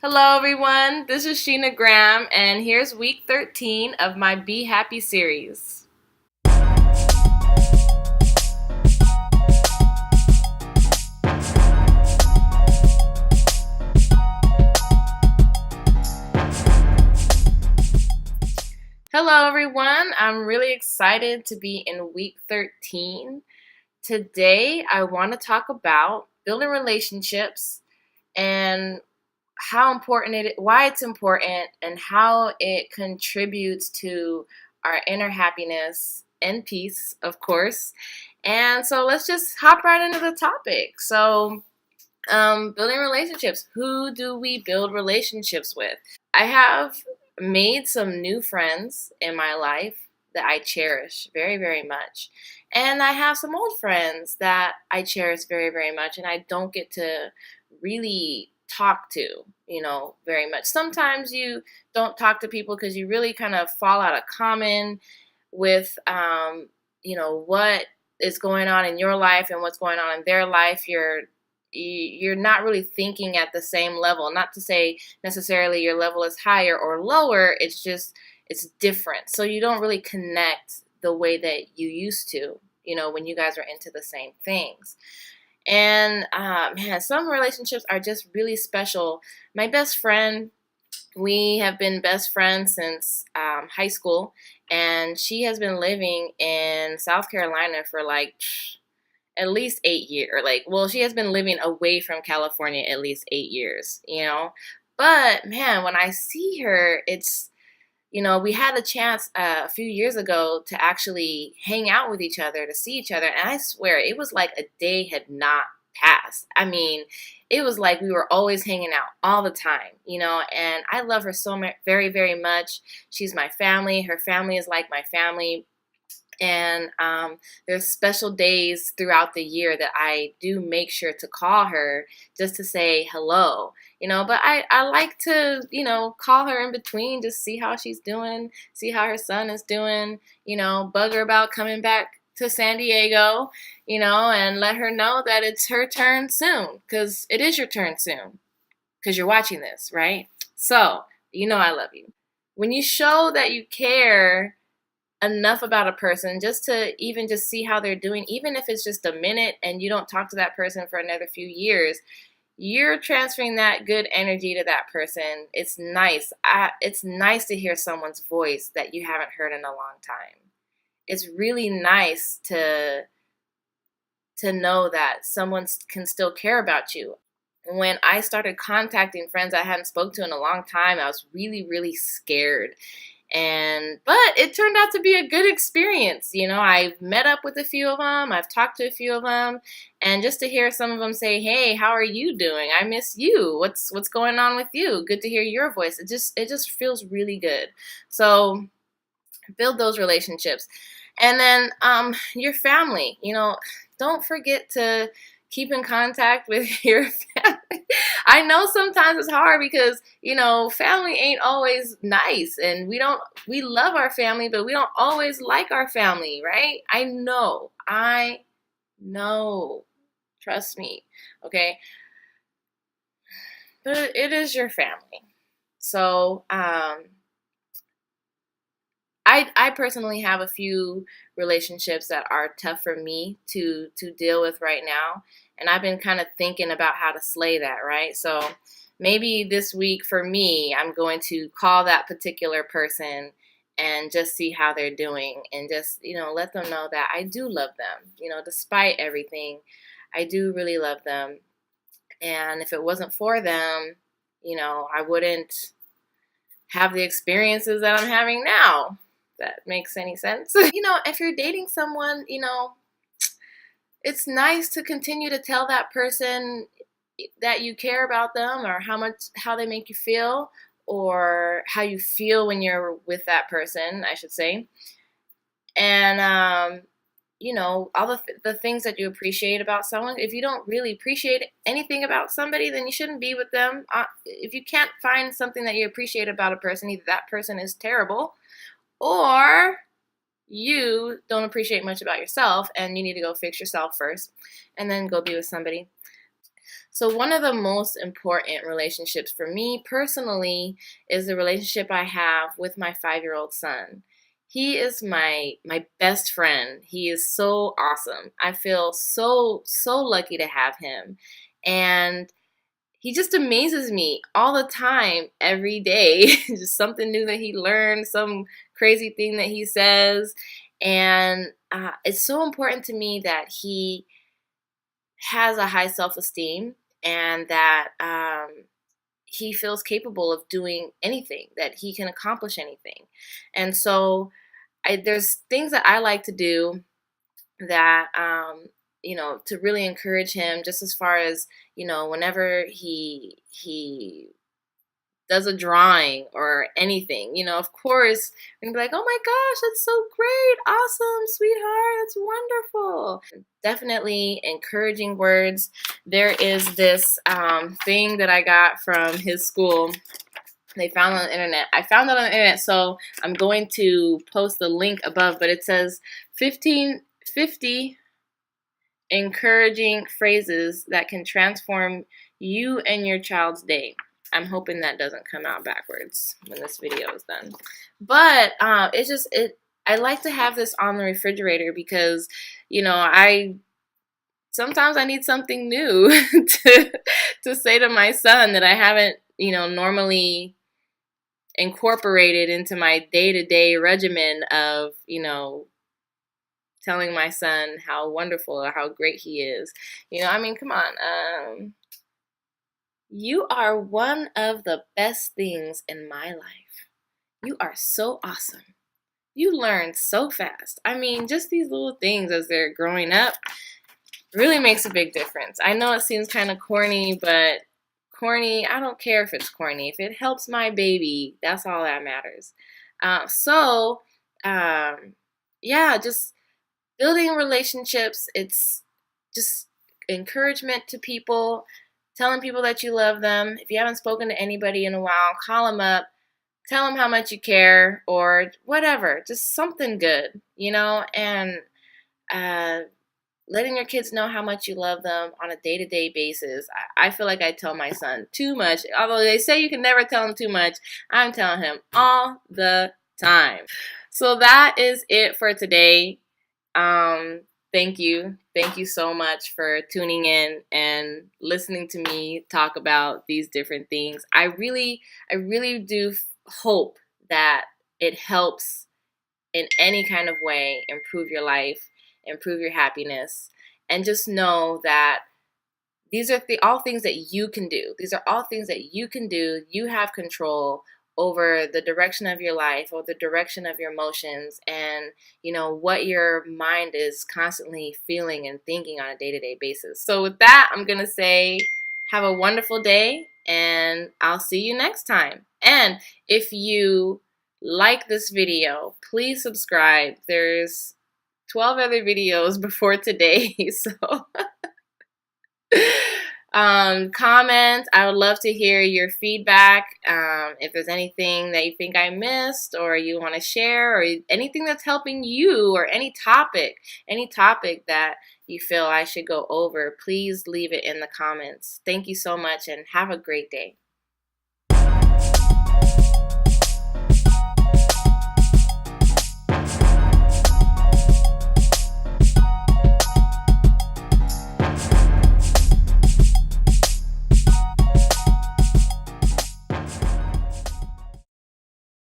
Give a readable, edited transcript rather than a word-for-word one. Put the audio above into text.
Hello, everyone. This is Sheena Graham, and here's week 13 of my Be Happy series. Hello, everyone. I'm really excited to be in week 13. Today, I want to talk about building relationships and how important why it's important, and how it contributes to our inner happiness and peace, of course. And so let's just hop right into the topic. Building relationships. Who do we build relationships with? I have made some new friends in my life that I cherish very, very much. And I have some old friends that I cherish very, very much, and I don't get to really talk to, very much. Sometimes you don't talk to people because you really kind of fall out of common with, what is going on in your life and what's going on in their life. You're not really thinking at the same level. Not to say necessarily your level is higher or lower. It's different. So you don't really connect the way that you used to, when you guys are into the same things. And man, some relationships are just really special. My best friend, we have been best friends since high school, and she has been living in South Carolina for like at least 8 years. She has been living away from California at least 8 years. But man, when I see her, we had a chance a few years ago to actually hang out with each other, to see each other. And I swear, it was like a day had not passed. I mean, it was like we were always hanging out all the time, and I love her so very, very much. She's my family. Her family is like my family. And there's special days throughout the year that I do make sure to call her just to say hello, But I like to, call her in between, just see how she's doing, see how her son is doing, bug her about coming back to San Diego, and let her know that it's her turn soon, because it is your turn soon, because you're watching this, right? So, I love you. When you show that you care enough about a person just to even just see how they're doing, even if it's just a minute and you don't talk to that person for another few years, you're transferring that good energy to that person. It's nice. It's nice to hear someone's voice that you haven't heard in a long time. It's really nice to know that someone can still care about you. When I started contacting friends I hadn't spoke to in a long time, I was really, really scared. But it turned out to be a good experience. I've met up with a few of them. I've talked to a few of them, and just to hear some of them say, "Hey, how are you doing? I miss you. What's going on with you? Good to hear your voice." It just feels really good. So build those relationships. And then your family, don't forget to keep in contact with your family. I know sometimes it's hard because, family ain't always nice, and we love our family, but we don't always like our family, right? I know. Trust me, okay? But it is your family. So, I personally have a few relationships that are tough for me to deal with right now, and I've been kind of thinking about how to slay that, right? So maybe this week for me, I'm going to call that particular person and just see how they're doing, and just, let them know that I do love them, despite everything. I do really love them. And if it wasn't for them, I wouldn't have the experiences that I'm having now. That makes any sense. If you're dating someone, it's nice to continue to tell that person that you care about them, or how they make you feel, or how you feel when you're with that person, I should say. And all the things that you appreciate about someone. If you don't really appreciate anything about somebody, then you shouldn't be with them. If you can't find something that you appreciate about a person, either that person is terrible, or you don't appreciate much about yourself, and you need to go fix yourself first and then go be with somebody. So one of the most important relationships for me personally is the relationship I have with my 5-year-old son. He is my best friend. He is so awesome. I feel so lucky to have him. And he just amazes me all the time, every day. Just something new that he learned, some crazy thing that he says. And it's so important to me that he has a high self esteem and that he feels capable of doing anything, that he can accomplish anything. And so there's things that I like to do that to really encourage him, just as far as, whenever he does a drawing or anything, of course, we're gonna be like, oh my gosh, that's so great, awesome, sweetheart, that's wonderful. Definitely encouraging words. There is this thing that I got from his school. They found on the internet. I found it on the internet, so I'm going to post the link above, but it says 50 encouraging phrases that can transform you and your child's day. I'm hoping that doesn't come out backwards when this video is done. But I like to have this on the refrigerator because, sometimes I need something new to say to my son that I haven't, normally incorporated into my day-to-day regimen of, telling my son how wonderful or how great he is. Come on. You are one of the best things in my life. You are so awesome. You learn so fast. Just these little things as they're growing up really makes a big difference. I know it seems kind of corny, but I don't care if it's corny. If it helps my baby, that's all that matters. Just building relationships, it's just encouragement to people, telling people that you love them. If you haven't spoken to anybody in a while, call them up, tell them how much you care, or whatever, just something good, and letting your kids know how much you love them on a day-to-day basis. I feel like I tell my son too much. Although they say you can never tell him too much, I'm telling him all the time. So that is it for today. Thank you. Thank you so much for tuning in and listening to me talk about these different things. I really do hope that it helps in any kind of way improve your life, improve your happiness, and just know that these are all things that you can do. These are all things that you can do. You have control over the direction of your life or the direction of your emotions and, what your mind is constantly feeling and thinking on a day-to-day basis. So with that, I'm going to say have a wonderful day and I'll see you next time. And if you like this video, please subscribe. There's 12 other videos before today, so comment. I would love to hear your feedback. If there's anything that you think I missed or you want to share or anything that's helping you or any topic that you feel I should go over, please leave it in the comments. Thank you so much and have a great day.